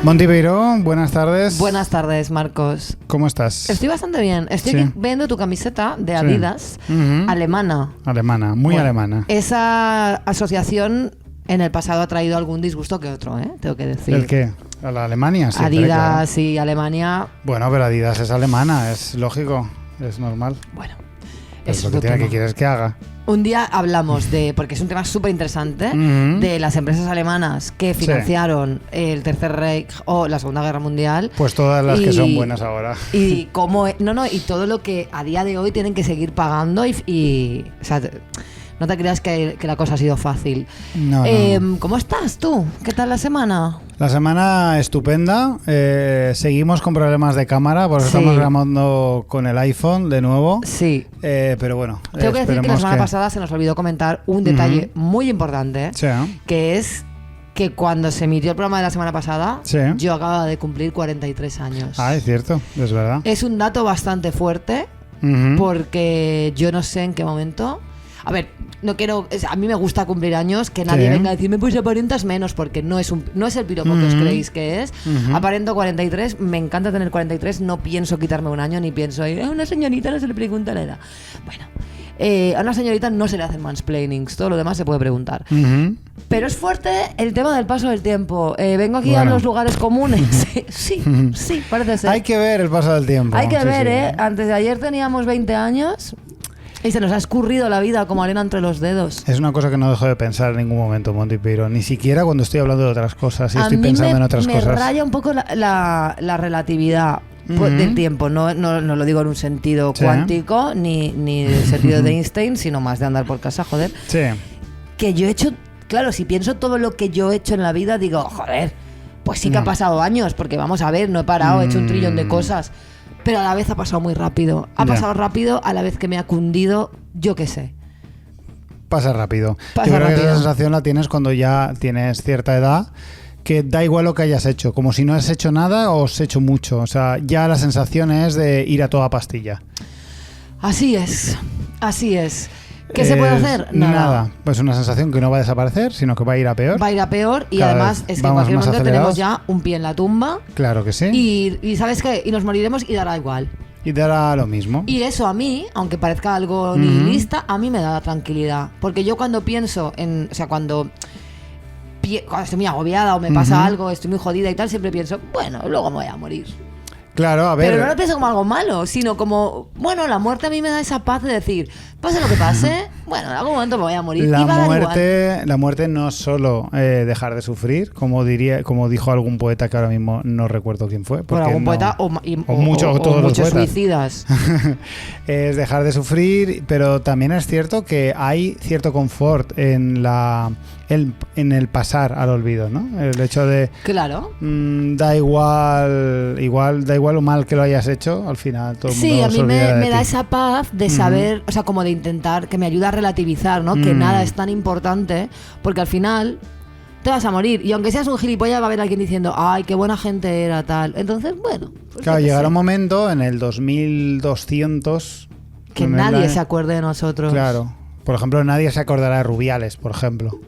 Monty Beiró, buenas tardes. Buenas tardes, Marcos. ¿Cómo estás? Estoy bastante bien. Estoy aquí viendo tu camiseta de Adidas, alemana. Alemana, muy alemana. Esa asociación en el pasado ha traído algún disgusto que otro, tengo que decir. ¿El qué? ¿A la Alemania? Siempre, Adidas claro. y Alemania. Bueno, pero Adidas es alemana, es lógico, es normal. Bueno, es lo que tiene que quieres que haga. Un día hablamos de, porque es un tema súper interesante, de las empresas alemanas que financiaron el Tercer Reich o la Segunda Guerra Mundial. Pues todas las que son buenas ahora. Y cómo, y todo lo que a día de hoy tienen que seguir pagando y o sea, no te creas que la cosa ha sido fácil. No. ¿Cómo estás tú? ¿Qué tal la semana? La semana estupenda. Seguimos con problemas de cámara, porque estamos grabando con el iPhone de nuevo. Sí. Pero bueno, tengo que decir que la semana pasada se nos olvidó comentar un detalle muy importante, que es que cuando se emitió el programa de la semana pasada, yo acababa de cumplir 43 años. Ah, es cierto, es verdad. Es un dato bastante fuerte, porque yo no sé en qué momento... A ver, no quiero... A mí me gusta cumplir años, que nadie venga a decirme pues aparentas menos, porque no es el piropo que os creéis que es. Aparento 43, me encanta tener 43, no pienso quitarme un año, ni pienso, a una señorita no se le pregunta la edad. Bueno, a una señorita no se le hacen mansplainings, todo lo demás se puede preguntar. Pero es fuerte el tema del paso del tiempo. Vengo aquí a los lugares comunes. Sí, parece ser. Hay que ver el paso del tiempo. Hay que ver, Antes de ayer teníamos 20 años... Y se nos ha escurrido la vida como arena entre los dedos. Es una cosa que no dejo de pensar en ningún momento, Monty Beiró. Ni siquiera cuando estoy hablando de otras cosas y estoy pensando en otras cosas. Me raya un poco la relatividad del tiempo. No lo digo en un sentido cuántico ni en el sentido de Einstein, sino más de andar por casa, joder. Sí. Que yo he hecho... Claro, si pienso todo lo que yo he hecho en la vida, digo, joder, pues sí que ha pasado años, porque vamos a ver, no he parado, he hecho un trillón de cosas. Pero a la vez ha pasado muy rápido. Ha pasado rápido a la vez que me ha cundido, yo qué sé. Pasa rápido. Yo creo que esa sensación la tienes cuando ya tienes cierta edad, que da igual lo que hayas hecho. Como si no has hecho nada o has hecho mucho. O sea, ya la sensación es de ir a toda pastilla. Así es. ¿Qué se puede hacer? Nada. Pues una sensación que no va a desaparecer, sino que va a ir a peor. Va a ir a peor y además es que en cualquier momento tenemos ya un pie en la tumba. Claro que sí. Y ¿sabes qué? Y nos moriremos y dará igual. Y dará lo mismo. Y eso a mí, aunque parezca algo nihilista, a mí me da tranquilidad. Porque yo cuando pienso en... O sea, cuando estoy muy agobiada o me pasa algo, estoy muy jodida y tal, siempre pienso, bueno, luego me voy a morir. Claro, a ver. Pero no lo pienso como algo malo, sino como, bueno, la muerte a mí me da esa paz de decir, pase lo que pase, bueno, en algún momento me voy a morir. La muerte no es solo dejar de sufrir, como dijo algún poeta que ahora mismo no recuerdo quién fue. Bueno, algún poeta o muchos suicidas. Es dejar de sufrir, pero también es cierto que hay cierto confort en el pasar al olvido, ¿no? El hecho de... Claro. Da igual lo mal que lo hayas hecho, al final todo el mundo Sí, a mí me da ti. esa paz de saber, o sea, como de intentar, que me ayuda a relativizar, ¿no? Que nada es tan importante, porque al final te vas a morir. Y aunque seas un gilipollas, va a haber alguien diciendo, ay, qué buena gente era, tal. Entonces, bueno. Pues claro, llegará un momento en el 2200... que nadie se acuerde de nosotros. Claro. Por ejemplo, nadie se acordará de Rubiales, por ejemplo.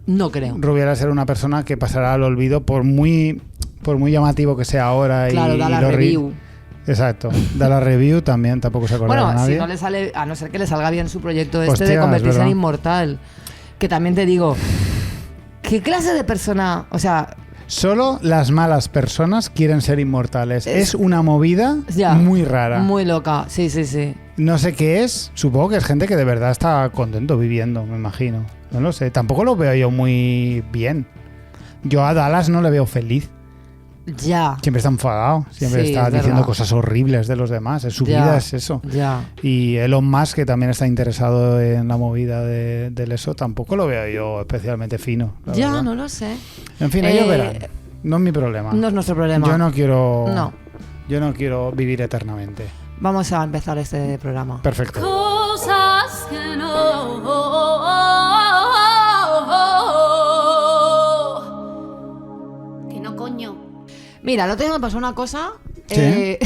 No creo. Rubiales era una persona que pasará al olvido por muy llamativo que sea ahora. Claro, da la review. Exacto. Da la review también, tampoco se acordará nadie. Si no le sale, a no ser que le salga bien su proyecto de convertirse en inmortal. Que también te digo, ¿qué clase de persona? O sea... Solo las malas personas quieren ser inmortales. Es una movida muy rara. Muy loca, sí. No sé qué es. Supongo que es gente que de verdad está contento viviendo, me imagino. No lo sé. Tampoco lo veo yo muy bien. Yo a Dallas no le veo feliz. Ya. Siempre está enfadado. Siempre está diciendo cosas horribles de los demás. Su vida es eso. Ya. Y Elon Musk, que también está interesado en la movida del eso, tampoco lo veo yo especialmente fino. Ya, verdad. no lo sé. En fin, ellos verán. No es mi problema. No es nuestro problema. Yo no quiero vivir eternamente. Vamos a empezar este programa. Perfecto. Cosas que no, coño. Mira, el otro día me pasó una cosa. ¿Sí?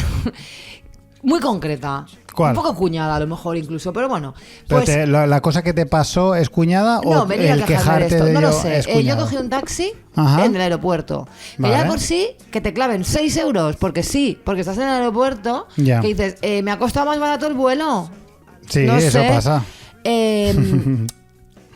muy concreta. ¿Cuál? Un poco cuñada a lo mejor incluso, pero bueno. Pero Pues, la cosa que te pasó es cuñada no, o venir el a quejarme de quejarte esto. de No lo ello sé. es Yo cuñada? cogí un taxi Ajá. en el aeropuerto. Que Vale. ya por sí, que te claven 6 euros, porque estás en el aeropuerto, Ya. que dices, me ha costado más barato el vuelo. Sí, No eso sé. pasa.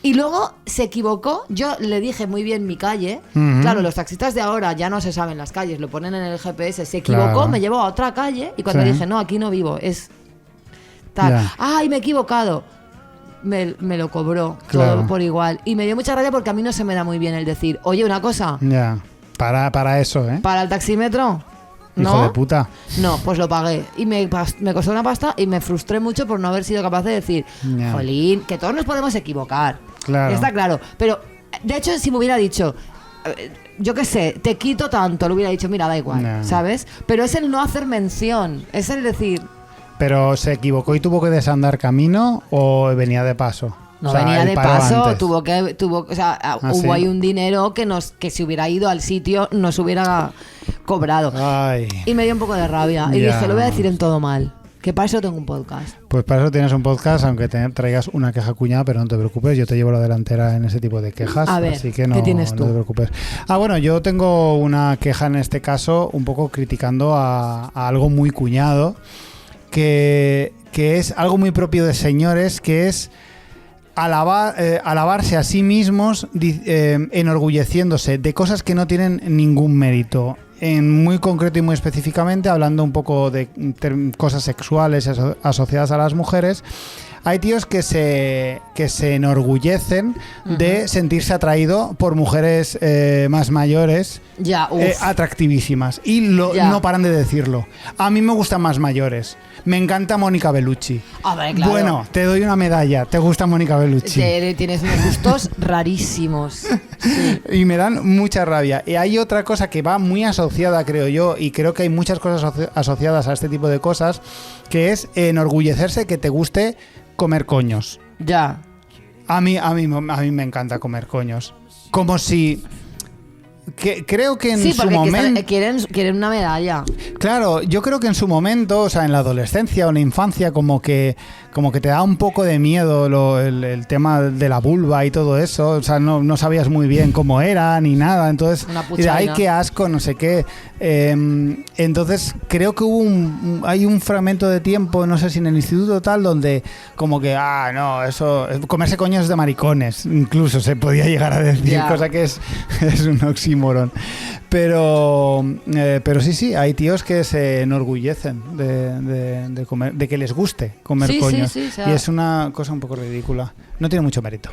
Y luego se equivocó. Yo le dije muy bien mi calle. Ujú. Claro, los taxistas de ahora ya no se saben las calles, lo ponen en el GPS. Se equivocó, Claro. me llevó a otra calle y cuando Sí. dije, no, aquí no vivo, es tal. Ya. ¡Ay, me he equivocado! Me lo cobró Claro. todo por igual. Y me dio mucha rabia porque a mí no se me da muy bien el decir, oye, una cosa, Ya. Para eso, ¿eh? para el taxímetro. Hijo ¿No? de puta. No, pues lo pagué. Y me costó una pasta y me frustré mucho por no haber sido capaz de decir, Ya. jolín, que todos nos podemos equivocar. Claro. Está claro. Pero, de hecho, si me hubiera dicho, yo qué sé, te quito tanto, le hubiera dicho, mira, da igual, Ya. ¿sabes? Pero es el no hacer mención, es el decir, ¿Pero se equivocó y tuvo que desandar camino o venía de paso? no O sea, venía el de paro paso, antes. o sea, hubo sí. ahí un dinero que si hubiera ido al sitio nos hubiera cobrado. Ay. Y me dio un poco de rabia. Y Ya. dije, lo voy a decir en todo mal. Que para eso tengo un podcast. Pues para eso tienes un podcast, aunque traigas una queja cuñada, pero no te preocupes, yo te llevo la delantera en ese tipo de quejas, A ver, así que no, ¿qué tienes tú? no te preocupes. Bueno, yo tengo una queja en este caso, un poco criticando a algo muy cuñado, que es algo muy propio de señores, que es alabarse a sí mismos enorgulleciéndose de cosas que no tienen ningún mérito. Muy concreto y muy específicamente, hablando un poco de cosas sexuales asociadas a las mujeres, hay tíos que se enorgullecen de sentirse atraído por mujeres más mayores, Ya, atractivísimas, y Ya. no paran de decirlo. A mí me gustan más mayores. Me encanta Mónica Bellucci. A ver, claro. Bueno, te doy una medalla. ¿Te gusta Mónica Bellucci? Tienes unos gustos rarísimos. Sí. Y me dan mucha rabia. Y hay otra cosa que va muy asociada, creo yo, y creo que hay muchas cosas asociadas a este tipo de cosas, que es enorgullecerse que te guste comer coños. Ya. A mí me encanta comer coños. Como si... creo que en Sí, su porque momento... quieren una medalla. Claro, yo creo que en su momento, o sea, en la adolescencia o en la infancia, como que te da un poco de miedo el tema de la vulva y todo eso. O sea, no sabías muy bien cómo era ni nada. Entonces, Una y de, puchaina. ay, qué asco, no sé qué. Entonces, creo que hay un fragmento de tiempo, no sé si en el instituto tal, donde como que, no, eso, comerse coños es de maricones. Incluso se podía llegar a decir, Ya. cosa que es un oxímoron. Pero sí, hay tíos que se enorgullecen de comer, de que les guste comer Sí, coños. sí, o sea- Y es una cosa un poco ridícula. No tiene mucho mérito.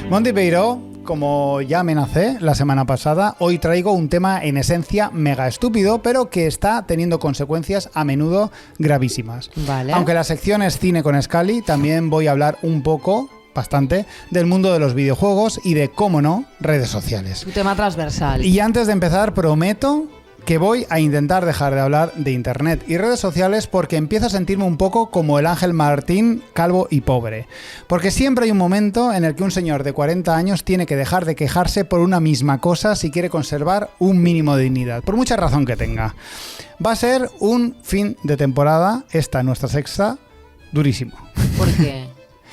Monty Peiró, como ya amenacé la semana pasada, hoy traigo un tema en esencia mega estúpido, pero que está teniendo consecuencias a menudo gravísimas. Vale. Aunque la sección es Cine con Scali, también voy a hablar un poco, bastante, del mundo de los videojuegos y de, cómo no, redes sociales. Un tema transversal. Y antes de empezar, prometo que voy a intentar dejar de hablar de internet y redes sociales porque empiezo a sentirme un poco como el Ángel Martín, calvo y pobre. Porque siempre hay un momento en el que un señor de 40 años tiene que dejar de quejarse por una misma cosa si quiere conservar un mínimo de dignidad, por mucha razón que tenga. Va a ser un fin de temporada, nuestra sexta, durísimo. ¿Por qué?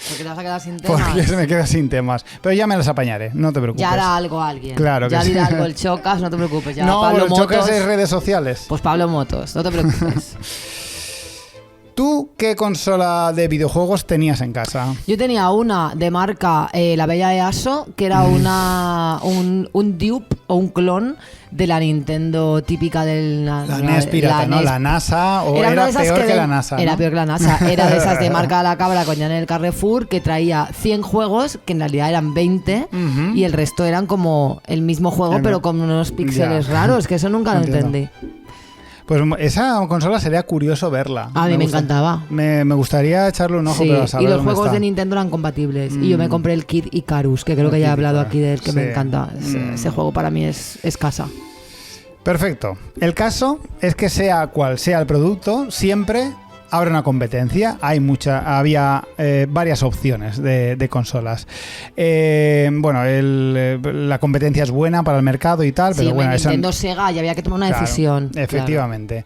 Porque te vas a quedar sin temas. Porque se me queda sin temas. Pero ya me las apañaré, no te preocupes. Ya hará algo alguien. Claro que ya sí. dirá algo el Chocas, no te preocupes. Ya No, Pablo el Chocas Motos. es redes sociales. Pues Pablo Motos, no te preocupes. ¿Tú qué consola de videojuegos tenías en casa? Yo tenía una de marca La Bella EASO, que era un dupe o un clon de la Nintendo típica del... La NES pirata, ¿no? La NASA, o una era de esas peor que la ven- NASA, ¿no? Era peor que la NASA. Era de esas de marca La Cabra con en el Carrefour, que traía 100 juegos, que en realidad eran 20, Ujú. y el resto eran como el mismo juego, pero con unos píxeles Ya. raros, que eso nunca lo Entiendo. entendí. Pues esa consola sería curioso verla. A mí me encantaba. Me gustaría echarle un ojo, Sí, pero a saber y los dónde juegos está. de Nintendo eran compatibles. Y yo me compré el Kid Icarus, que creo El que ya he Kid hablado Icarus, aquí de él, que sí. me encanta. Ese juego para mí es casa. Perfecto. El caso es que sea cual sea el producto, siempre abre una competencia. Había varias opciones de consolas. La competencia es buena para el mercado y tal, pero bueno, Nintendo, Sega, ya había que tomar una decisión. Efectivamente.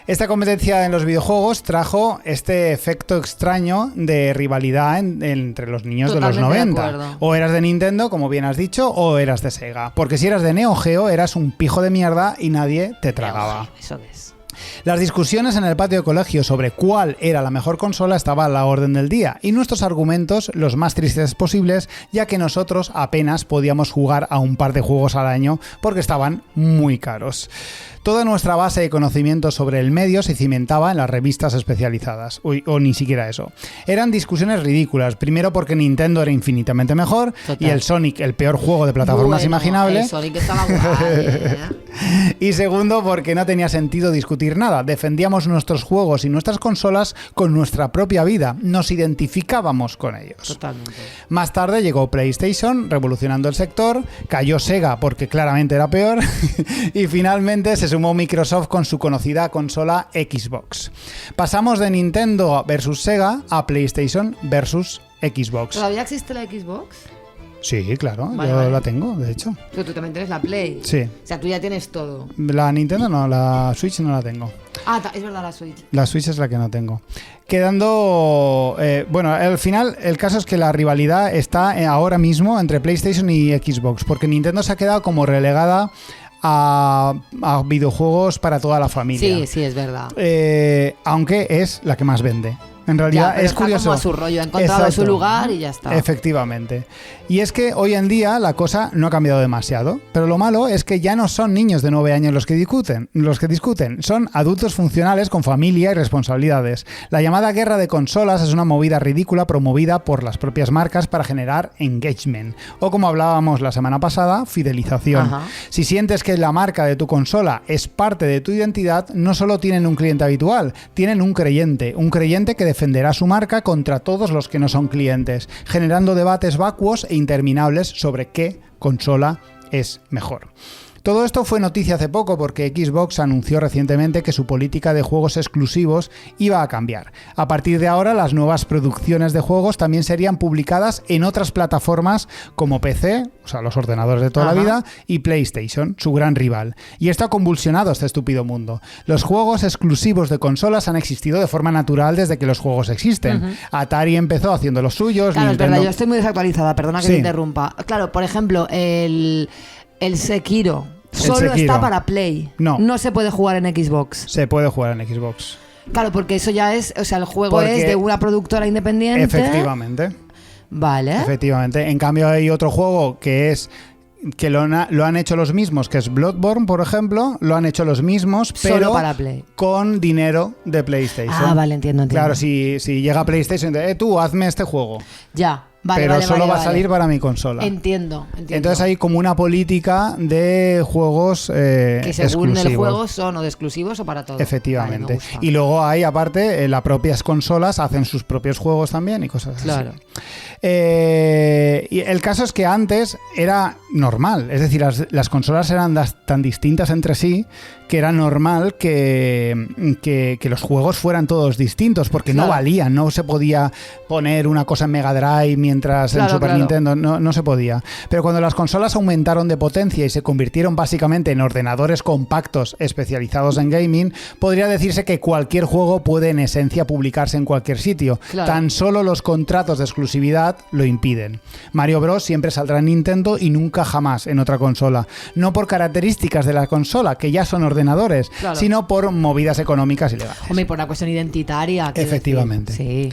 Esta competencia en los videojuegos trajo este efecto extraño de rivalidad entre los niños Totalmente de los 90. De acuerdo. O eras de Nintendo, como bien has dicho, o eras de Sega. Porque si eras de Neo Geo, eras un pijo de mierda y nadie te tragaba. Eso es. Las discusiones en el patio de colegio sobre cuál era la mejor consola estaba a la orden del día, y nuestros argumentos los más tristes posibles, ya que nosotros apenas podíamos jugar a un par de juegos al año porque estaban muy caros. Toda nuestra base de conocimiento sobre el medio se cimentaba en las revistas especializadas, o ni siquiera eso. Eran discusiones ridículas, primero porque Nintendo era infinitamente mejor. Total. Y el Sonic el peor juego de plataformas imaginable. El Sonic estaba guay, Y segundo porque no tenía sentido discutir nada. Defendíamos nuestros juegos y nuestras consolas con nuestra propia vida. Nos identificábamos con ellos. Totalmente. Más tarde llegó PlayStation, revolucionando el sector. Cayó Sega porque claramente era peor. Y finalmente se sumó Microsoft con su conocida consola Xbox. Pasamos de Nintendo versus Sega a PlayStation versus Xbox. ¿Todavía existe la Xbox? Sí, claro, yo la tengo, de hecho. Pero tú también tienes la Play. Sí. O sea, tú ya tienes todo. La Nintendo no, la Switch no la tengo. Ah, es verdad, la Switch. La Switch es la que no tengo. Quedando... al final, el caso es que la rivalidad está ahora mismo entre PlayStation y Xbox, porque Nintendo se ha quedado como relegada a videojuegos para toda la familia. Sí, es verdad. Aunque es la que más vende. En realidad ya, es curioso. Como a su rollo, ha encontrado su lugar y ya está. Efectivamente. Y es que hoy en día la cosa no ha cambiado demasiado, pero lo malo es que ya no son niños de 9 años los que discuten, son adultos funcionales con familia y responsabilidades. La llamada guerra de consolas es una movida ridícula promovida por las propias marcas para generar engagement, o como hablábamos la semana pasada, fidelización. Ajá. Si sientes que la marca de tu consola es parte de tu identidad, no solo tienen un cliente habitual, tienen un creyente que defenderá su marca contra todos los que no son clientes, generando debates vacuos e interminables sobre qué consola es mejor. Todo esto fue noticia hace poco porque Xbox anunció recientemente que su política de juegos exclusivos iba a cambiar. A partir de ahora, las nuevas producciones de juegos también serían publicadas en otras plataformas como PC, o sea, los ordenadores de toda la vida, y PlayStation, su gran rival. Y esto ha convulsionado este estúpido mundo. Los juegos exclusivos de consolas han existido de forma natural desde que los juegos existen. Atari empezó haciendo los suyos. Claro, Nintendo... es verdad, yo estoy muy desactualizada, perdona que te interrumpa. Claro, por ejemplo, el Sekiro solo está para Play. No se puede jugar en Xbox. Se puede jugar en Xbox. Claro, porque eso ya es, o sea, el juego es de una productora independiente. Efectivamente. Vale. Efectivamente. En cambio hay otro juego que lo han hecho los mismos, que es Bloodborne, por ejemplo, lo han hecho los mismos, pero solo para Play, con dinero de PlayStation. Ah, vale, entiendo. Claro, si llega PlayStation y dice, tú, hazme este juego. Ya. Vale, pero solo va a salir para mi consola. Entiendo. Entonces hay como una política de juegos que según exclusivos. El juego son o de exclusivos o para todo. Efectivamente. Vale, y luego hay, aparte, las propias consolas hacen sus propios juegos también y cosas así. Claro. Y el caso es que antes era normal. Es decir, las consolas eran tan distintas entre sí que era normal que los juegos fueran todos distintos porque no valían. No se podía poner una cosa en Mega Drive mientras en Super Nintendo no se podía. Pero cuando las consolas aumentaron de potencia y se convirtieron básicamente en ordenadores compactos especializados en gaming, podría decirse que cualquier juego puede en esencia publicarse en cualquier sitio. Tan solo los contratos de exclusividad lo impiden. Mario Bros siempre saldrá en Nintendo y nunca jamás en otra consola. No por características de la consola, que ya son ordenadores, sino por movidas económicas y legales. Hombre, por una cuestión identitaria. Efectivamente. Sí.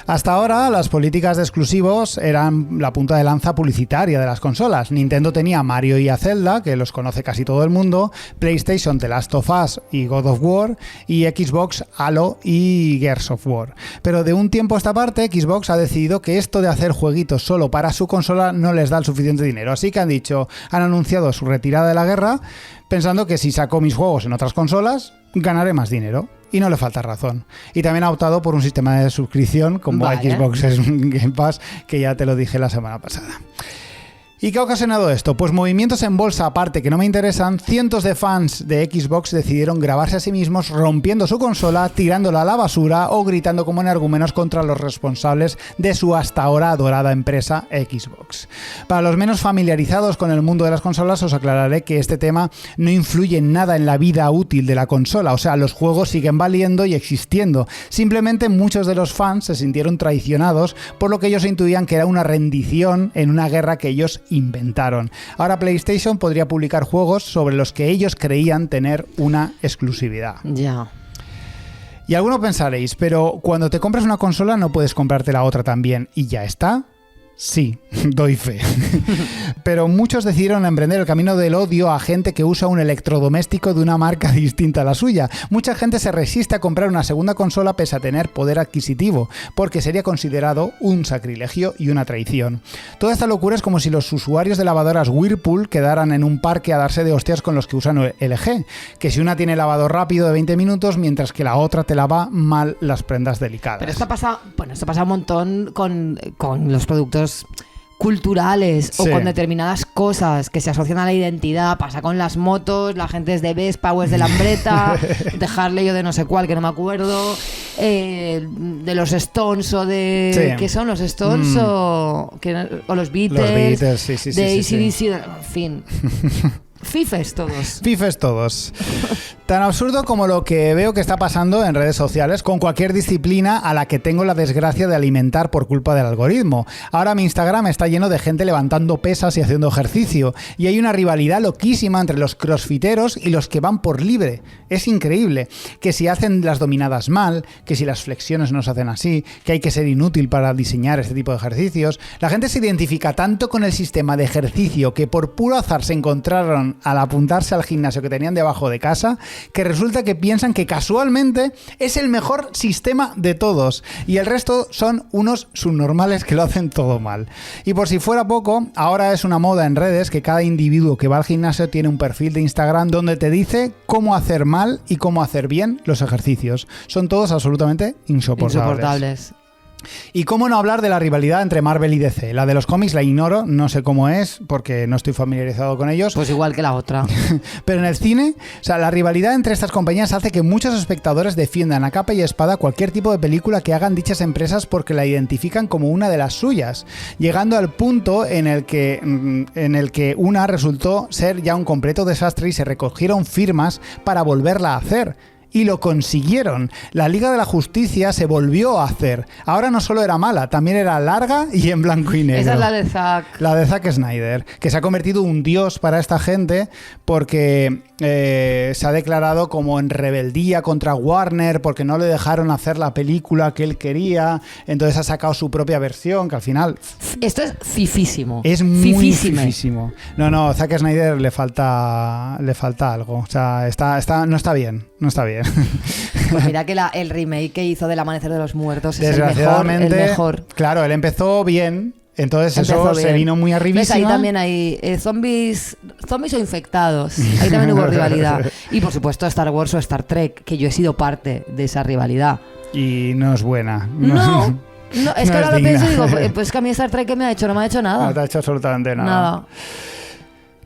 Hasta ahora, las políticas de exclusivos eran la punta de lanza publicitaria de las consolas. Nintendo tenía a Mario y a Zelda, que los conoce casi todo el mundo, PlayStation The Last of Us y God of War, y Xbox Halo y Gears of War. Pero de un tiempo a esta parte, Xbox ha decidido que esto de hacer jueguitos solo para su consola no les da el suficiente dinero. Así que han anunciado su retirada de la guerra, pensando que si saco mis juegos en otras consolas, ganaré más dinero. Y no le falta razón. Y también ha optado por un sistema de suscripción como Xbox es un Game Pass, que ya te lo dije la semana pasada. ¿Y qué ha ocasionado esto? Pues movimientos en bolsa aparte que no me interesan, cientos de fans de Xbox decidieron grabarse a sí mismos rompiendo su consola, tirándola a la basura o gritando como energúmenos contra los responsables de su hasta ahora adorada empresa Xbox. Para los menos familiarizados con el mundo de las consolas os aclararé que este tema no influye en nada en la vida útil de la consola, o sea, los juegos siguen valiendo y existiendo. Simplemente muchos de los fans se sintieron traicionados por lo que ellos intuían que era una rendición en una guerra que ellos inventaron. Ahora PlayStation podría publicar juegos sobre los que ellos creían tener una exclusividad. Ya. Y algunos pensaréis, pero cuando te compras una consola no puedes comprarte la otra también y ya está. Sí, doy fe. Pero muchos decidieron emprender el camino del odio a gente que usa un electrodoméstico de una marca distinta a la suya. Mucha gente se resiste a comprar una segunda consola pese a tener poder adquisitivo, porque sería considerado un sacrilegio y una traición. Toda esta locura es como si los usuarios de lavadoras Whirlpool quedaran en un parque a darse de hostias con los que usan LG, que si una tiene lavador rápido de 20 minutos, mientras que la otra te lava mal las prendas delicadas. Pero esto pasa un montón con los productos culturales o con determinadas cosas que se asocian a la identidad. Pasa con las motos, la gente es de Vespa o es de Lambretta, de Harley o de no sé cuál, que no me acuerdo, de los Stones o de... Sí. ¿Qué son los Stones? O los Beatles, de AC/DC, en fin... Fifes todos. Fifes todos. Tan absurdo como lo que veo que está pasando en redes sociales con cualquier disciplina a la que tengo la desgracia de alimentar por culpa del algoritmo. Ahora mi Instagram está lleno de gente levantando pesas y haciendo ejercicio. Y hay una rivalidad loquísima entre los crossfiteros y los que van por libre. Es increíble. Que si hacen las dominadas mal, que si las flexiones no se hacen así, que hay que ser inútil para diseñar este tipo de ejercicios. La gente se identifica tanto con el sistema de ejercicio que por puro azar se encontraron al apuntarse al gimnasio que tenían debajo de casa, que resulta que piensan que casualmente es el mejor sistema de todos y el resto son unos subnormales que lo hacen todo mal. Y por si fuera poco, ahora es una moda en redes que cada individuo que va al gimnasio tiene un perfil de Instagram donde te dice cómo hacer mal y cómo hacer bien los ejercicios. Son todos absolutamente insoportables. Y cómo no hablar de la rivalidad entre Marvel y DC. La de los cómics la ignoro, no sé cómo es, porque no estoy familiarizado con ellos. Pues igual que la otra. Pero en el cine, o sea, la rivalidad entre estas compañías hace que muchos espectadores defiendan a capa y espada cualquier tipo de película que hagan dichas empresas porque la identifican como una de las suyas, llegando al punto en el que una resultó ser ya un completo desastre y se recogieron firmas para volverla a hacer. Y lo consiguieron. La Liga de la Justicia se volvió a hacer. Ahora no solo era mala, también era larga y en blanco y negro. Esa es la de Zack. La de Zack Snyder, que se ha convertido en un dios para esta gente porque se ha declarado como en rebeldía contra Warner porque no le dejaron hacer la película que él quería. Entonces ha sacado su propia versión, que al final... Esto es fifísimo. Es muy fifísimo. No, Zack Snyder le falta algo. O sea, no está bien. Pues mira que el remake que hizo del Amanecer de los Muertos es el mejor. Claro, él empezó bien, entonces eso se vino muy arribísima. Ahí también hay zombies o infectados. Ahí también hubo rivalidad. Y por supuesto Star Wars o Star Trek, que yo he sido parte de esa rivalidad. Y no es buena. No, es que ahora lo pienso y digo, pues que a mí Star Trek, ¿qué me ha hecho? No me ha hecho nada. No te ha hecho absolutamente nada.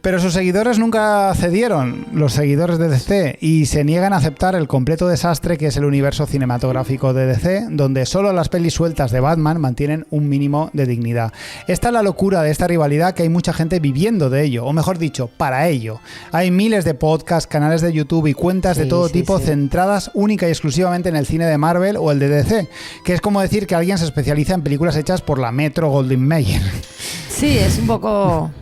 Pero sus seguidores nunca cedieron, los seguidores de DC, y se niegan a aceptar el completo desastre que es el universo cinematográfico de DC, donde solo las pelis sueltas de Batman mantienen un mínimo de dignidad. Esta es la locura de esta rivalidad, que hay mucha gente viviendo de ello, o mejor dicho, para ello. Hay miles de podcasts, canales de YouTube y cuentas de todo tipo centradas única y exclusivamente en el cine de Marvel o el de DC, que es como decir que alguien se especializa en películas hechas por la Metro Goldwyn Mayer. Sí, es un poco...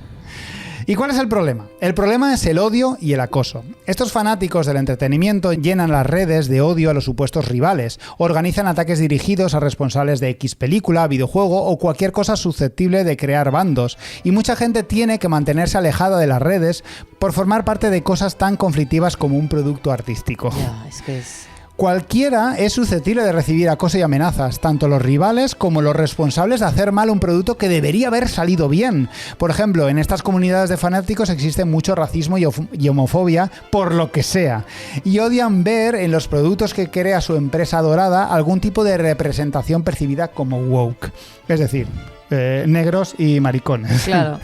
¿Y cuál es el problema? El problema es el odio y el acoso. Estos fanáticos del entretenimiento llenan las redes de odio a los supuestos rivales, organizan ataques dirigidos a responsables de X película, videojuego o cualquier cosa susceptible de crear bandos, y mucha gente tiene que mantenerse alejada de las redes por formar parte de cosas tan conflictivas como un producto artístico. Ya, es que es... Cualquiera es susceptible de recibir acoso y amenazas, tanto los rivales como los responsables de hacer mal un producto que debería haber salido bien. Por ejemplo, en estas comunidades de fanáticos existe mucho racismo y homofobia por lo que sea, y odian ver en los productos que crea su empresa adorada algún tipo de representación percibida como woke. Es decir, negros y maricones. Claro.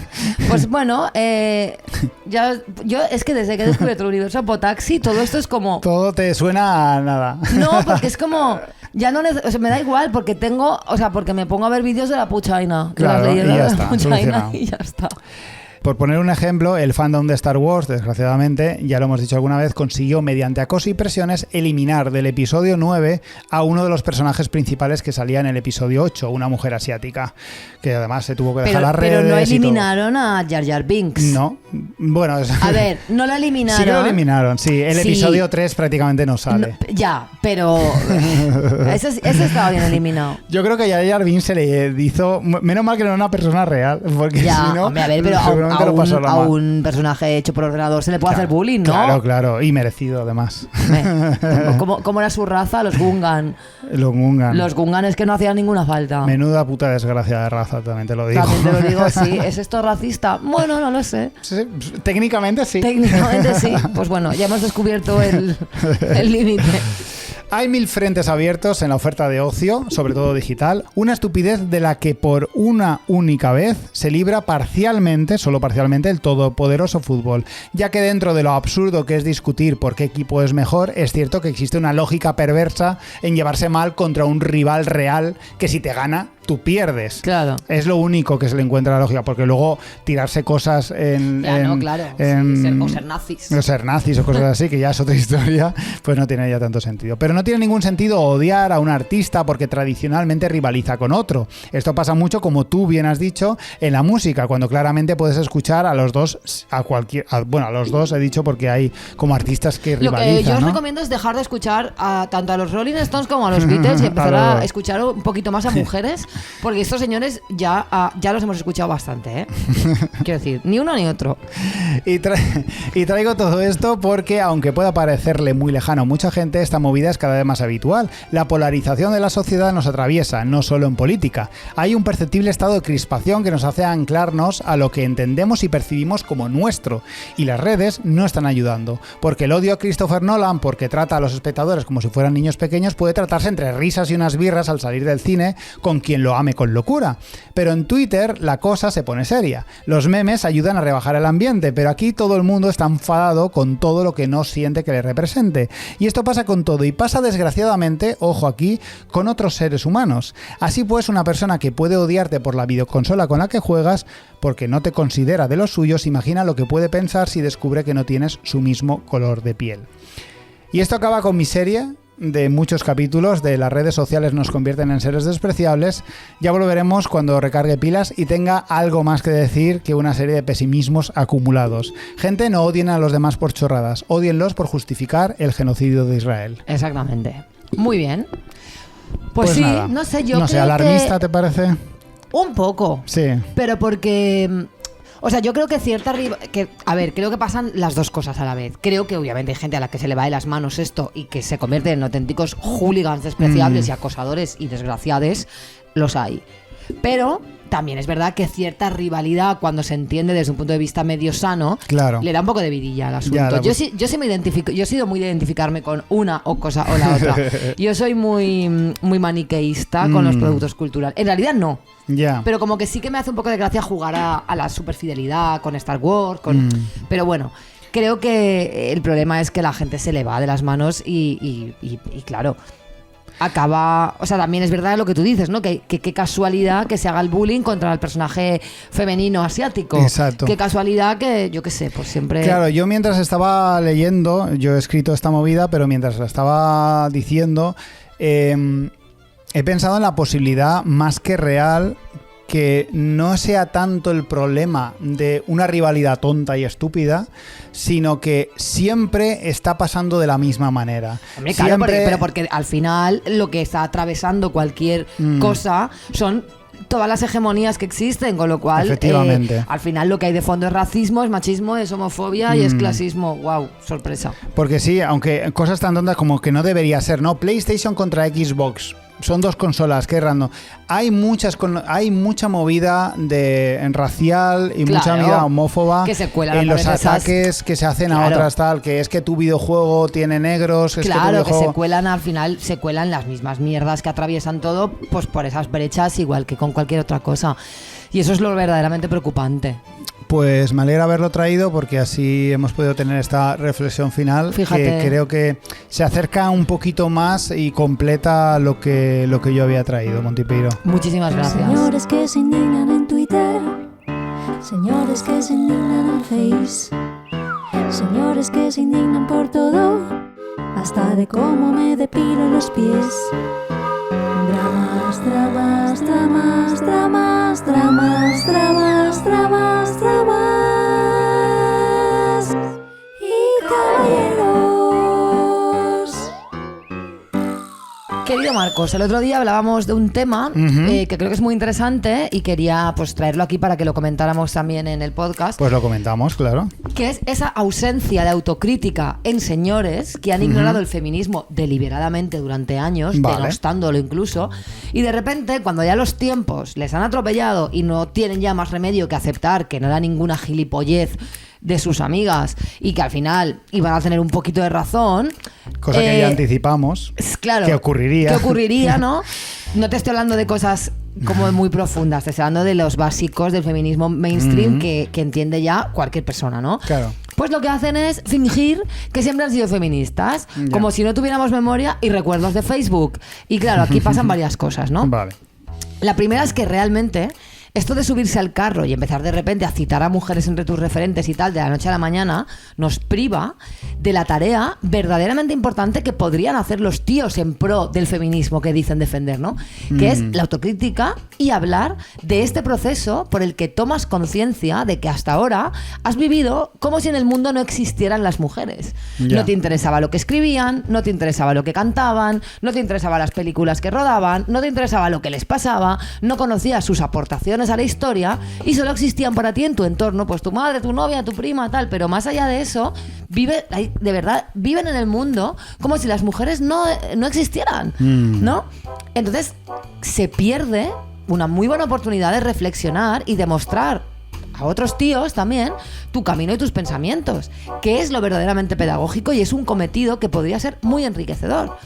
Pues bueno, yo es que desde que he descubierto el universo Potaxi, todo esto es como... Todo te suena a nada. No, porque es como... Ya no o sea, me da igual porque porque me pongo a ver vídeos de la puchaina, de las leyendas de la puchaina y ya está. Por poner un ejemplo, el fandom de Star Wars, desgraciadamente, ya lo hemos dicho alguna vez, consiguió mediante acoso y presiones eliminar del episodio 9 a uno de los personajes principales que salía en el episodio 8, una mujer asiática, que además se tuvo que dejar las redes. Pero no eliminaron a Jar Jar Binks. No, bueno... A ver, no la eliminaron. Sí que lo eliminaron, sí. El episodio 3 prácticamente no sale. No, ya, pero ese estaba bien eliminado. Yo creo que a Jar Jar Binks se le hizo... Menos mal que no era una persona real, porque ya, si no... Hombre, a ver, pero a un personaje hecho por ordenador se le puede hacer bullying, ¿no? Claro, y merecido además. ¿Cómo era su raza? Los Gungan. Los Gungan es que no hacían ninguna falta. Menuda puta desgracia de raza, también te lo digo. También te lo digo, sí. ¿Es esto racista? Bueno, no lo sé. Sí, técnicamente sí. Técnicamente sí. Pues bueno, ya hemos descubierto el límite. Hay 1000 frentes abiertos en la oferta de ocio, sobre todo digital, una estupidez de la que por una única vez se libra parcialmente, solo parcialmente, el todopoderoso fútbol, ya que dentro de lo absurdo que es discutir por qué equipo es mejor, es cierto que existe una lógica perversa en llevarse mal contra un rival real que si te gana, tú pierdes. Claro. Es lo único que se le encuentra la lógica, porque luego tirarse cosas o ser nazis. O ser nazis o cosas así, que ya es otra historia, pues no tiene ya tanto sentido. Pero no tiene ningún sentido odiar a un artista porque tradicionalmente rivaliza con otro. Esto pasa mucho, como tú bien has dicho, en la música, cuando claramente puedes escuchar a los dos, a los dos he dicho porque hay como artistas que rivalizan. Lo que yo os recomiendo es dejar de escuchar tanto a los Rolling Stones como a los Beatles y empezar a escuchar un poquito más a mujeres, porque estos señores ya los hemos escuchado bastante, ¿eh? Quiero decir, ni uno ni otro. Y traigo todo esto porque, aunque pueda parecerle muy lejano a mucha gente, esta movida es cada vez más habitual. La polarización de la sociedad nos atraviesa, no solo en política. Hay un perceptible estado de crispación que nos hace anclarnos a lo que entendemos y percibimos como nuestro. Y las redes no están ayudando, porque el odio a Christopher Nolan, porque trata a los espectadores como si fueran niños pequeños, puede tratarse entre risas y unas birras al salir del cine con quien lo ame con locura. Pero en Twitter la cosa se pone seria. Los memes ayudan a rebajar el ambiente, pero aquí todo el mundo está enfadado con todo lo que no siente que le represente. Y esto pasa con todo, y pasa desgraciadamente, ojo aquí, con otros seres humanos. Así pues, una persona que puede odiarte por la videoconsola con la que juegas porque no te considera de los suyos, imagina lo que puede pensar si descubre que no tienes su mismo color de piel. Y esto acaba con mi serie de muchos capítulos de las redes sociales nos convierten en seres despreciables. Ya volveremos cuando recargue pilas y tenga algo más que decir que una serie de pesimismos acumulados. Gente, no odien a los demás por chorradas, ódienlos por justificar el genocidio de Israel. Exactamente. Muy bien. Pues sí, nada. No sé, yo no sé, creo ¿alarmista que... te parece? Un poco. Sí. Pero porque... O sea, yo creo que creo que pasan las dos cosas a la vez. Creo que obviamente hay gente a la que se le va de las manos esto y que se convierte en auténticos hooligans despreciables y acosadores y desgraciados, los hay. Pero también es verdad que cierta rivalidad, cuando se entiende desde un punto de vista medio sano, claro, le da un poco de vidilla al asunto. Yo sí me identifico, yo he sido muy de identificarme con una cosa o la otra. Yo soy muy, muy maniqueísta con los productos culturales. En realidad no. Yeah. Pero como que sí que me hace un poco de gracia jugar a la superfidelidad con Star Wars, pero bueno, creo que el problema es que la gente se le va de las manos y claro, acaba... O sea, también es verdad lo que tú dices, ¿no? Que qué casualidad que se haga el bullying contra el personaje femenino asiático. Exacto. Qué casualidad que, yo qué sé, pues siempre... Claro, yo mientras estaba leyendo, yo he escrito esta movida, pero mientras la estaba diciendo... he pensado en la posibilidad más que real que no sea tanto el problema de una rivalidad tonta y estúpida, sino que siempre está pasando de la misma manera. Hombre, claro, pero porque al final lo que está atravesando cualquier cosa son todas las hegemonías que existen, con lo cual efectivamente, al final lo que hay de fondo es racismo, es machismo, es homofobia y es clasismo. ¡Wow! Sorpresa. Porque sí, aunque cosas tan tontas como que no debería ser, ¿no? PlayStation contra Xbox. son 2 consolas, qué random. Hay mucha movida en racial y mucha movida homófoba que se cuelan en los ataques que se hacen a otras, tal, que es que tu videojuego tiene negros, es que se cuelan al final, se cuelan las mismas mierdas que atraviesan todo, pues por esas brechas, igual que con cualquier otra cosa. Y eso es lo verdaderamente preocupante. Pues me alegra haberlo traído porque así hemos podido tener esta reflexión final. Fíjate. Que creo que se acerca un poquito más y completa lo que yo había traído, Montipeiro. Muchísimas gracias. Señores que se indignan en Twitter, señores que se indignan en Face, señores que se indignan por todo, hasta de cómo me depilo los pies. Dramas, dramas, dramas, dramas, dramas, dramas, dramas, dramas y caballeros. Querido Marcos, el otro día hablábamos de un tema que creo que es muy interesante y quería pues traerlo aquí para que lo comentáramos también en el podcast. Pues lo comentamos, claro. Que es esa ausencia de autocrítica en señores que han ignorado el feminismo deliberadamente durante años, denostándolo incluso, y de repente cuando ya los tiempos les han atropellado y no tienen ya más remedio que aceptar que no era ninguna gilipollez de sus amigas y que al final iban a tener un poquito de razón. Cosa que ya anticipamos. Claro. Que ocurriría. Que ocurriría, ¿no? No te estoy hablando de cosas como muy profundas, te estoy hablando de los básicos del feminismo mainstream que entiende ya cualquier persona, ¿no? Claro. Pues lo que hacen es fingir que siempre han sido feministas, como si no tuviéramos memoria y recuerdos de Facebook. Y claro, aquí pasan varias cosas, ¿no? Vale. La primera es que realmente esto de subirse al carro y empezar de repente a citar a mujeres entre tus referentes y tal de la noche a la mañana nos priva de la tarea verdaderamente importante que podrían hacer los tíos en pro del feminismo que dicen defender, ¿no? Que es la autocrítica y hablar de este proceso por el que tomas conciencia de que hasta ahora has vivido como si en el mundo no existieran las mujeres. No te interesaba lo que escribían, no te interesaba lo que cantaban, no te interesaba las películas que rodaban, no te interesaba lo que les pasaba, no conocías sus aportaciones a la historia y solo existían para ti en tu entorno, pues tu madre, tu novia, tu prima, tal, pero más allá de eso, de verdad, viven en el mundo como si las mujeres no existieran, ¿no? Entonces, se pierde una muy buena oportunidad de reflexionar y demostrar a otros tíos también tu camino y tus pensamientos, que es lo verdaderamente pedagógico y es un cometido que podría ser muy enriquecedor,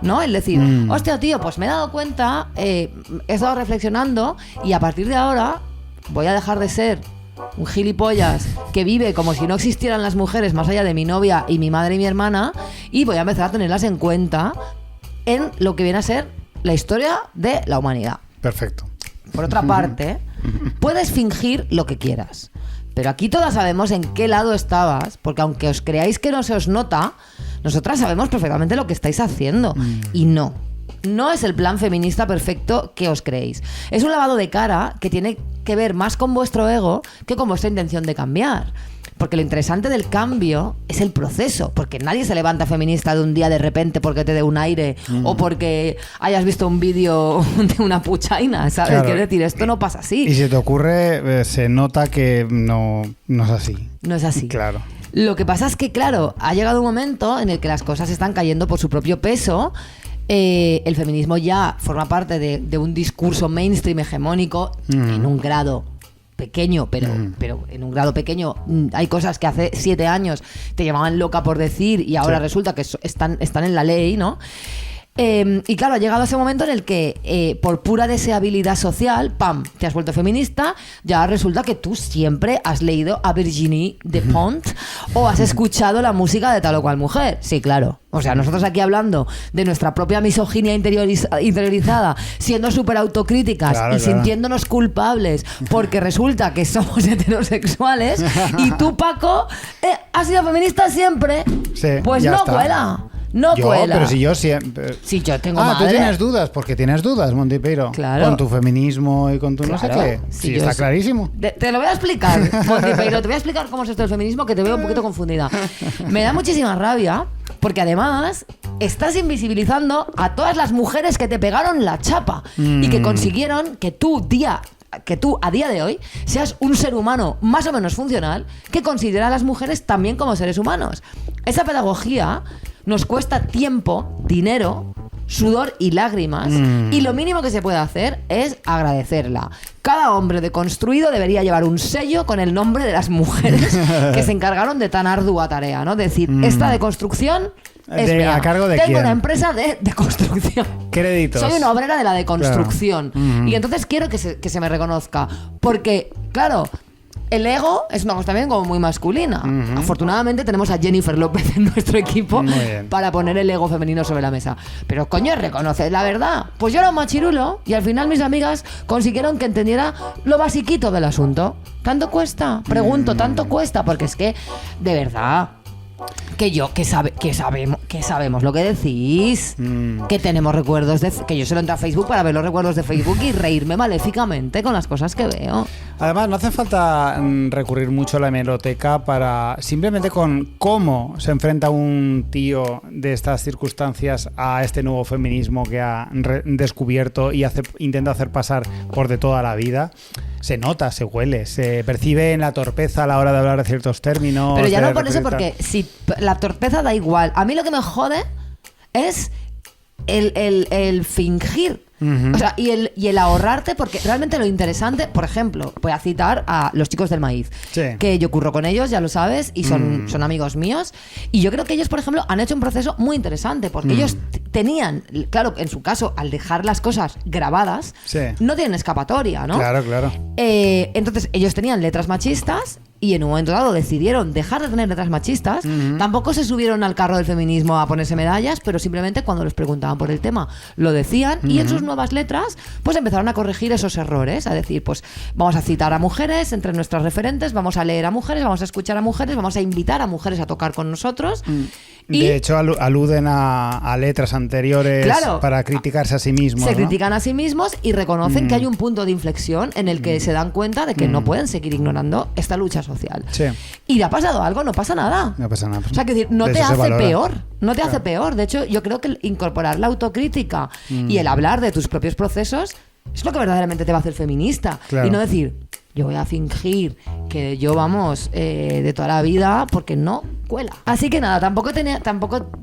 ¿no? El decir, hostia, tío, pues me he dado cuenta, he estado reflexionando y a partir de ahora voy a dejar de ser un gilipollas que vive como si no existieran las mujeres más allá de mi novia y mi madre y mi hermana y voy a empezar a tenerlas en cuenta en lo que viene a ser la historia de la humanidad. Perfecto. Por otra parte, puedes fingir lo que quieras, pero aquí todas sabemos en qué lado estabas, porque aunque os creáis que no se os nota, nosotras sabemos perfectamente lo que estáis haciendo. Y no es el plan feminista perfecto que os creéis. Es un lavado de cara que tiene que ver más con vuestro ego que con vuestra intención de cambiar. Porque lo interesante del cambio es el proceso, porque nadie se levanta feminista de un día de repente porque te dé un aire o porque hayas visto un vídeo de una puchaina, ¿sabes? Claro. Quiero decir, esto no pasa así. Y si te ocurre, se nota que no es así. No es así. Claro. Lo que pasa es que, claro, ha llegado un momento en el que las cosas están cayendo por su propio peso. El feminismo ya forma parte de un discurso mainstream hegemónico en un grado pequeño, pero en un grado pequeño hay cosas que hace 7 años te llamaban loca por decir y ahora resulta que están en la ley, ¿no? Y claro, ha llegado ese momento en el que por pura deseabilidad social, ¡pam!, te has vuelto feminista. Ya resulta que tú siempre has leído a Virginie Despentes o has escuchado la música de tal o cual mujer. Sí, claro. O sea, nosotros aquí hablando de nuestra propia misoginia interiorizada, siendo súper autocríticas y sintiéndonos culpables porque resulta que somos heterosexuales y tú, Paco, has sido feminista siempre. Sí, pues no está. Cuela. No cuela. Pero si yo siempre... Si yo tengo madre. Tú tienes dudas, porque tienes dudas, Montipeiro. Claro. Con tu feminismo y con tu no sé qué. Sí, está clarísimo. Te lo voy a explicar, Montipeiro. Te voy a explicar cómo es esto del feminismo, que te veo un poquito confundida. Me da muchísima rabia, porque además estás invisibilizando a todas las mujeres que te pegaron la chapa y que consiguieron que tú a día de hoy seas un ser humano más o menos funcional que considera a las mujeres también como seres humanos. Esa pedagogía nos cuesta tiempo, dinero, sudor y lágrimas, y lo mínimo que se puede hacer es agradecerla. Cada hombre deconstruido debería llevar un sello con el nombre de las mujeres que se encargaron de tan ardua tarea, ¿no? Decir, esta deconstrucción es mía. ¿A cargo de Tengo quién? una empresa de deconstrucción. Créditos. Soy una obrera de la deconstrucción. Claro. Y entonces quiero que se me reconozca. Porque, claro, el ego es una cosa también como muy masculina. Afortunadamente tenemos a Jennifer López en nuestro equipo para poner el ego femenino sobre la mesa. Pero coño, reconoces la verdad. Pues yo era un machirulo y al final mis amigas consiguieron que entendiera lo basiquito del asunto. ¿Tanto cuesta? Pregunto, ¿tanto cuesta? Porque es que, de verdad... Que sabemos lo que decís, que tenemos recuerdos que yo solo entro a Facebook para ver los recuerdos de Facebook y reírme maléficamente con las cosas que veo. Además, no hace falta recurrir mucho a la hemeroteca para simplemente con cómo se enfrenta un tío de estas circunstancias a este nuevo feminismo que ha descubierto y intenta hacer pasar por de toda la vida. Se nota, se huele, se percibe en la torpeza a la hora de hablar de ciertos términos. Pero ya no por eso, porque si la torpeza da igual. A mí lo que me jode es el fingir. O sea, y el ahorrarte, porque realmente lo interesante, por ejemplo, voy a citar a los Chicos del Maíz, que yo curro con ellos, ya lo sabes, y son amigos míos, y yo creo que ellos, por ejemplo, han hecho un proceso muy interesante, porque ellos tenían, claro, en su caso, al dejar las cosas grabadas, no tienen escapatoria, ¿no? Claro, claro. Entonces, ellos tenían letras machistas, y en un momento dado decidieron dejar de tener letras machistas. Tampoco se subieron al carro del feminismo a ponerse medallas, pero simplemente cuando les preguntaban por el tema lo decían, y en sus nuevas letras pues empezaron a corregir esos errores, a decir, pues vamos a citar a mujeres entre nuestras referentes, vamos a leer a mujeres, vamos a escuchar a mujeres, vamos a invitar a mujeres a tocar con nosotros. De hecho, aluden a letras anteriores, claro, para criticarse a sí mismos. Se critican a sí mismos y reconocen que hay un punto de inflexión en el que se dan cuenta de que no pueden seguir ignorando esta lucha social. Y le ha pasado algo, no pasa nada. No pasa nada. O sea, que decir, no te hace peor. No te hace peor. De hecho, yo creo que incorporar la autocrítica y el hablar de tus propios procesos es lo que verdaderamente te va a hacer feminista. Claro. Y no decir, yo voy a fingir que yo, de toda la vida, porque no cuela. Así que nada, tampoco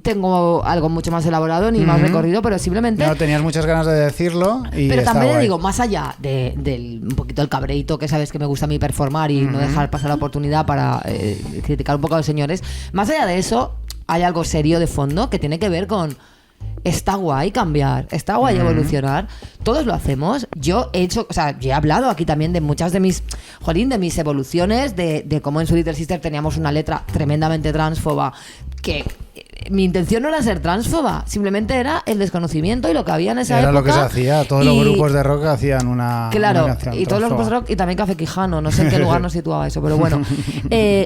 tengo algo mucho más elaborado ni más recorrido, pero simplemente... No, tenías muchas ganas de decirlo y pero también guay. digo, más allá del un poquito el cabreito, que sabes que me gusta a mí performar y no dejar pasar la oportunidad para criticar un poco a los señores, más allá de eso, hay algo serio de fondo que tiene que ver con... Está guay cambiar, está guay evolucionar. Todos lo hacemos. Yo he hablado aquí también de muchas de mis evoluciones, de cómo en su Little Sister teníamos una letra tremendamente transfoba, que mi intención no era ser transfoba, simplemente era el desconocimiento y lo que había en esa época. Era lo que se hacía, todos los grupos de rock hacían una canción y todos los grupos de rock y también Café Quijano, no sé en qué lugar nos situaba eso, pero bueno,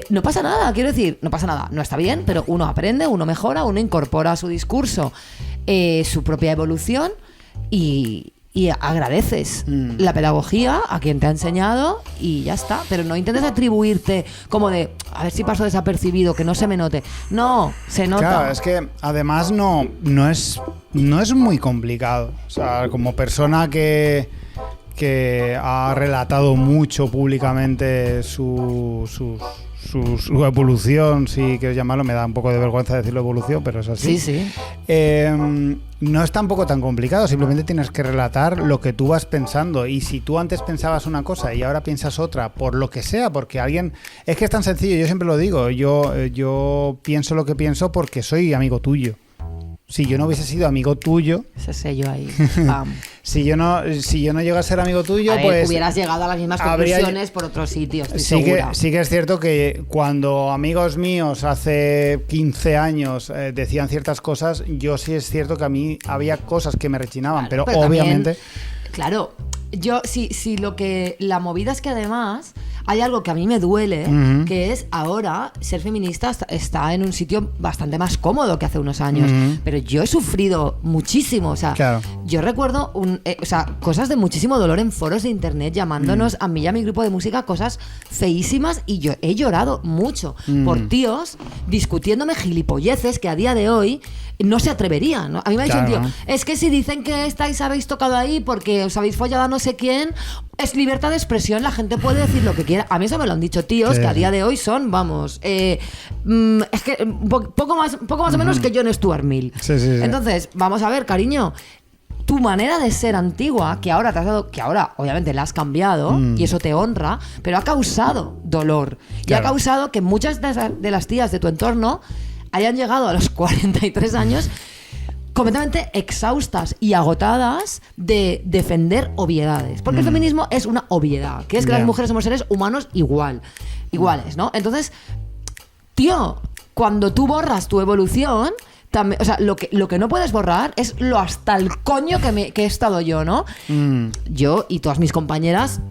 no pasa nada, quiero decir, no pasa nada, no está bien, pero uno aprende, uno mejora, uno incorpora a su discurso su propia evolución y agradeces la pedagogía a quien te ha enseñado y ya está, pero no intentes atribuirte como de a ver si paso desapercibido, que no se me note. No, se nota. Claro, es que además no es muy complicado. O sea, como persona que ha relatado mucho públicamente su evolución, si quieres llamarlo, me da un poco de vergüenza decirlo evolución, pero es así. Sí. No es tampoco tan complicado, simplemente tienes que relatar lo que tú vas pensando, y si tú antes pensabas una cosa y ahora piensas otra, por lo que sea, porque alguien... Es que es tan sencillo, yo siempre lo digo, yo pienso lo que pienso porque soy amigo tuyo. Si yo no hubiese sido amigo tuyo... Ese sello ahí. Si yo no llego a ser amigo tuyo, pues... hubieras llegado a las mismas conclusiones por otros sitios, estoy segura. Sí que es cierto que cuando amigos míos hace 15 años decían ciertas cosas, yo sí es cierto que a mí había cosas que me rechinaban, pero obviamente... También, claro, yo sí la movida es que además... Hay algo que a mí me duele, que es ahora ser feminista está en un sitio bastante más cómodo que hace unos años. Pero yo he sufrido muchísimo. O sea, claro. Yo recuerdo cosas de muchísimo dolor en foros de internet, llamándonos a mí y a mi grupo de música cosas feísimas, y yo he llorado mucho por tíos discutiéndome gilipolleces que a día de hoy no se atreverían, ¿no? A mí me ha dicho un tío, es que si dicen que habéis tocado ahí porque os habéis follado a no sé quién, es libertad de expresión, la gente puede decir lo que quiere. siquiera, a mí eso me lo han dicho tíos que a día de hoy son, vamos, es que poco más o menos que Jon Stuart Mill. Sí. Entonces, vamos a ver, cariño, tu manera de ser antigua, que ahora te has dado, que ahora obviamente la has cambiado y eso te honra, pero ha causado dolor y ha causado que muchas de las tías de tu entorno hayan llegado a los 43 años completamente exhaustas y agotadas de defender obviedades. Porque el feminismo es una obviedad, que es que las mujeres somos seres humanos iguales, ¿no? Entonces, tío, cuando tú borras tu evolución, también, o sea, lo que no puedes borrar es lo hasta el coño que he estado yo, ¿no? Yo y todas mis compañeras,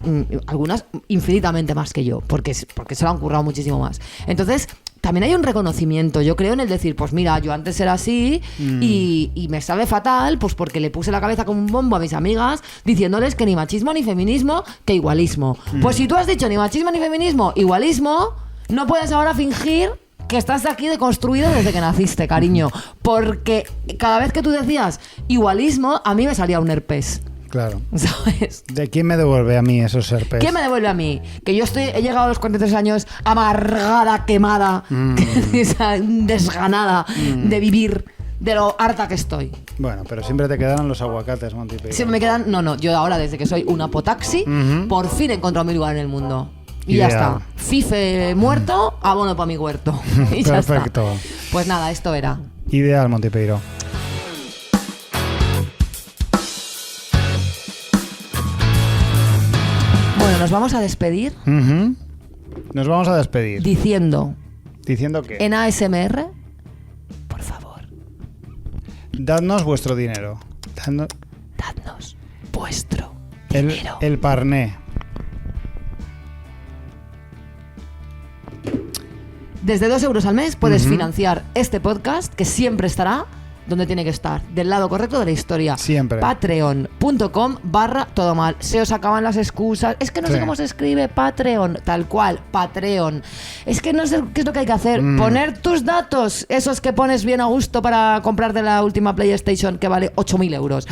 algunas infinitamente más que yo, porque se lo han currado muchísimo más. Entonces, también hay un reconocimiento, yo creo, en el decir, pues mira, yo antes era así y me sabe fatal, pues porque le puse la cabeza como un bombo a mis amigas diciéndoles que ni machismo ni feminismo, que igualismo. Pues si tú has dicho ni machismo ni feminismo, igualismo, no puedes ahora fingir que estás aquí deconstruido desde que naciste, cariño. Porque cada vez que tú decías igualismo, a mí me salía un herpes. Claro. ¿Sabes? ¿De quién me devuelve a mí esos herpes? ¿Quién me devuelve a mí? Que yo he llegado a los 43 años amargada, quemada, desganada de vivir, de lo harta que estoy. Bueno, pero siempre te quedaron los aguacates, Monty Peiro. Siempre me quedan... No, yo ahora desde que soy una potaxi, por fin he encontrado mi lugar en el mundo. Y Ideal. ya está. Fife muerto, abono para mi huerto. Y ya Perfecto. está. Pues nada, esto era. Ideal, Monty Peiro. Bueno, nos vamos a despedir Nos vamos a despedir. diciendo ¿Diciendo qué? en ASMR, por favor, Dadnos vuestro dinero. dadnos vuestro dinero. El parné. Desde 2 euros al mes puedes financiar este podcast, que siempre estará donde tiene que estar, del lado correcto de la historia. Siempre. Patreon.com/todo mal. Se os acaban las excusas. Es que no sé cómo se escribe Patreon. Tal cual, Patreon. Es que no sé qué es lo que hay que hacer. Poner tus datos, esos que pones bien a gusto para comprarte la última PlayStation que vale 8.000 euros.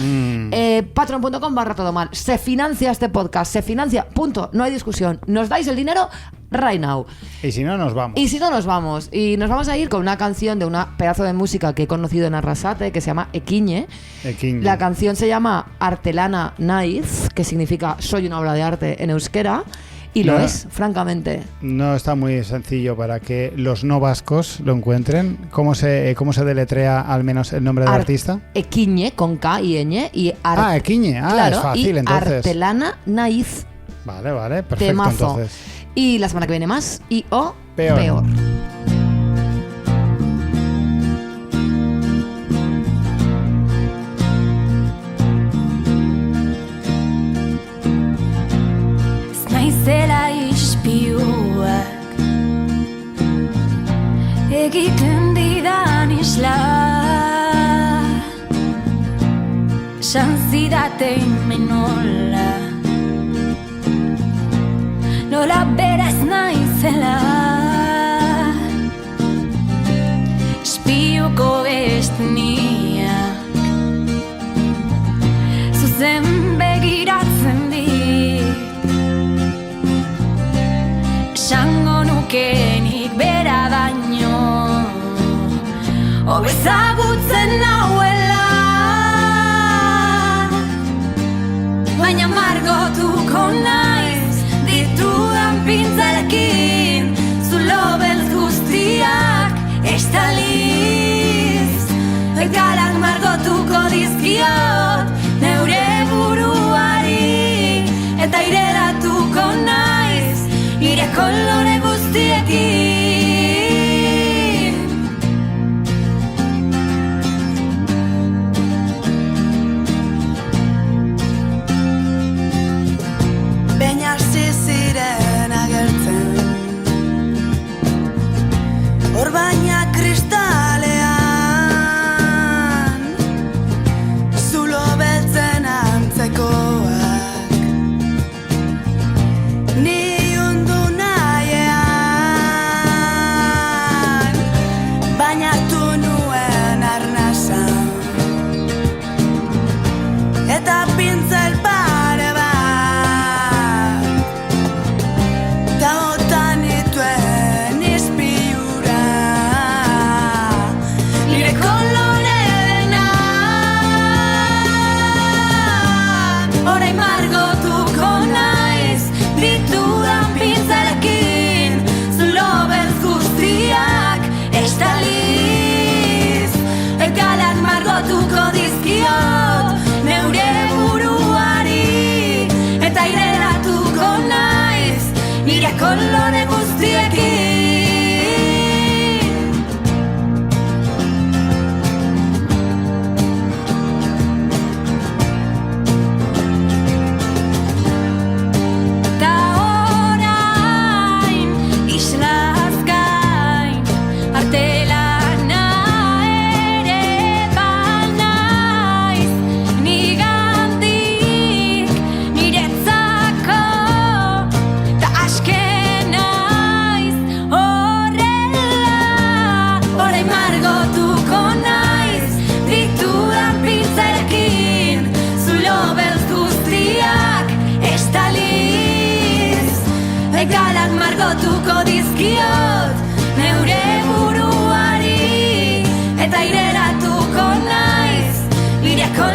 Patreon.com/todo mal. Se financia este podcast. Se financia. Punto. No hay discusión. Nos dais el dinero right now. Y si no, nos vamos. Y si no, nos vamos. Y nos vamos a ir con una canción de una pedazo de música que he conocido en Arrasate, que se llama Equiñe. La canción se llama Artelana Naiz, que significa soy una obra de arte en euskera. Y lo es, francamente. No está muy sencillo para que los no vascos lo encuentren. ¿Cómo se deletrea al menos el nombre del artista? Equiñe, con K y Ñ. Y Equiñe. Claro, es fácil, y entonces. Artelana Naiz. Vale, perfecto, Temazo. entonces. Y la semana que viene más. Y o Peor. Naizela ispiuak egiten didan isla esan zidaten menola nola beraz naizela ispiuko bestniak zuzen begiratzen dit esango nukenik bera baino hobezagutzen nauela baina margotuko naiz ditudan pintzalekin zulo beltz guztiak estaliz galak margotuko dizkiot neure buruari eta ireratuko naiz nire kolore guztiekin Egalak margotuko dizkiot neure buruari, eta ireratuko naiz iriako